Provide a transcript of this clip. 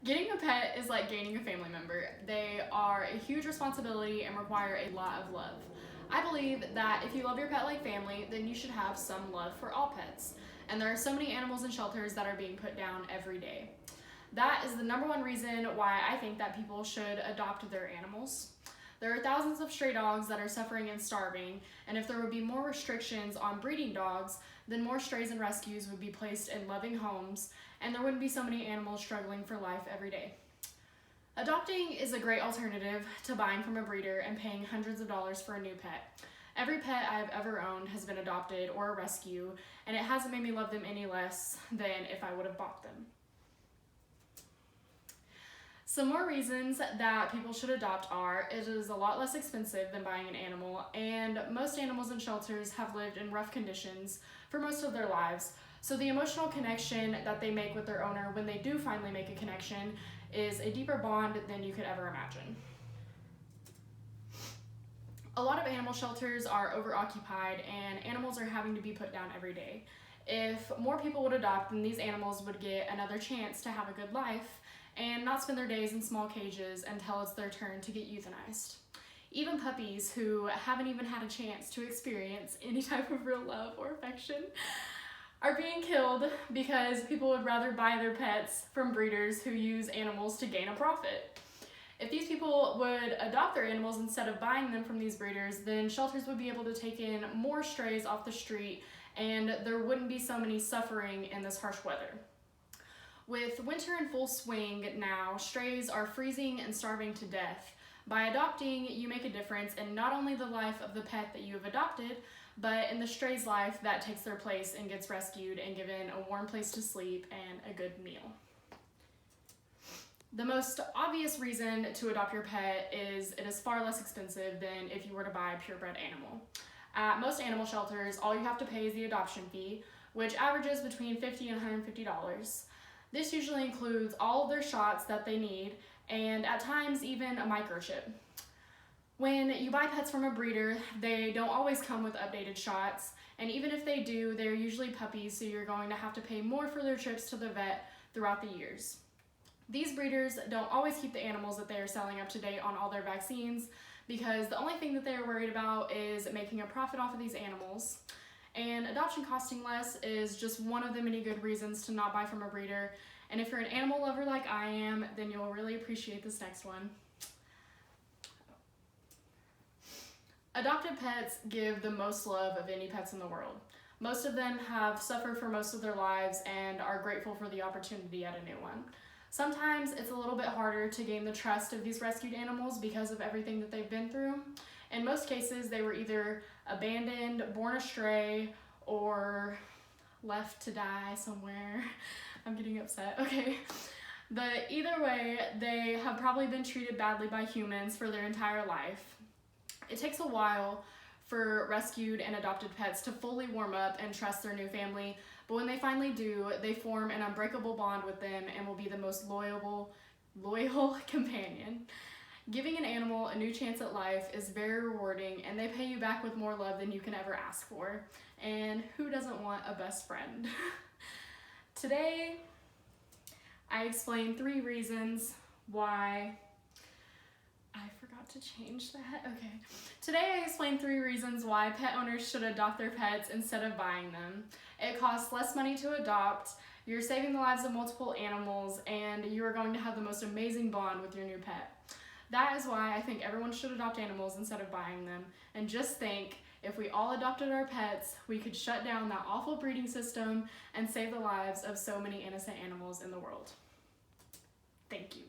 Getting a pet is like gaining a family member. They are a huge responsibility and require a lot of love. I believe that if you love your pet like family, then you should have some love for all pets. And there are so many animals in shelters that are being put down every day. That is the number one reason why I think that people should adopt their animals. There are thousands of stray dogs that are suffering and starving, and if there would be more restrictions on breeding dogs, then more strays and rescues would be placed in loving homes, and there wouldn't be so many animals struggling for life every day. Adopting is a great alternative to buying from a breeder and paying hundreds of dollars for a new pet. Every pet I've ever owned has been adopted or a rescue, and it hasn't made me love them any less than if I would have bought them. Some more reasons that people should adopt are: it is a lot less expensive than buying an animal, and most animals in shelters have lived in rough conditions for most of their lives, so the emotional connection that they make with their owner when they do finally make a connection is a deeper bond than you could ever imagine. A lot of animal shelters are overoccupied and animals are having to be put down every day. If more people would adopt, then these animals would get another chance to have a good life and not spend their days in small cages until it's their turn to get euthanized. Even puppies who haven't even had a chance to experience any type of real love or affection are being killed because people would rather buy their pets from breeders who use animals to gain a profit. If these people would adopt their animals instead of buying them from these breeders, then shelters would be able to take in more strays off the street and there wouldn't be so many suffering in this harsh weather. With winter in full swing now, strays are freezing and starving to death. By adopting, you make a difference in not only the life of the pet that you have adopted, but in the stray's life that takes their place and gets rescued and given a warm place to sleep and a good meal. The most obvious reason to adopt your pet is it is far less expensive than if you were to buy a purebred animal. At most animal shelters, all you have to pay is the adoption fee, which averages between $50 and $150. This usually includes all of their shots that they need, and at times even a microchip. When you buy pets from a breeder, they don't always come with updated shots, and even if they do, they're usually puppies, so you're going to have to pay more for their trips to the vet throughout the years. These breeders don't always keep the animals that they are selling up to date on all their vaccines, because the only thing that they are worried about is making a profit off of these animals. And adoption costing less is just one of the many good reasons to not buy from a breeder. And if you're an animal lover like I am, then you'll really appreciate this next one. Adopted pets give the most love of any pets in the world. Most of them have suffered for most of their lives and are grateful for the opportunity at a new one. Sometimes it's a little bit harder to gain the trust of these rescued animals because of everything that they've been through. In most cases, they were either abandoned, born astray, or left to die somewhere. I'm getting upset. Okay. But either way, they have probably been treated badly by humans for their entire life. It takes a while for rescued and adopted pets to fully warm up and trust their new family, but when they finally do, they form an unbreakable bond with them and will be the most loyal companion. Giving an animal a new chance at life is very rewarding, and they pay you back with more love than you can ever ask for. And who doesn't want a best friend? Today, I explained 3 reasons why... I forgot to change that. Okay. Today I explained 3 reasons why pet owners should adopt their pets instead of buying them. It costs less money to adopt, you're saving the lives of multiple animals, and you are going to have the most amazing bond with your new pet. That is why I think everyone should adopt animals instead of buying them. And just think, if we all adopted our pets, we could shut down that awful breeding system and save the lives of so many innocent animals in the world. Thank you.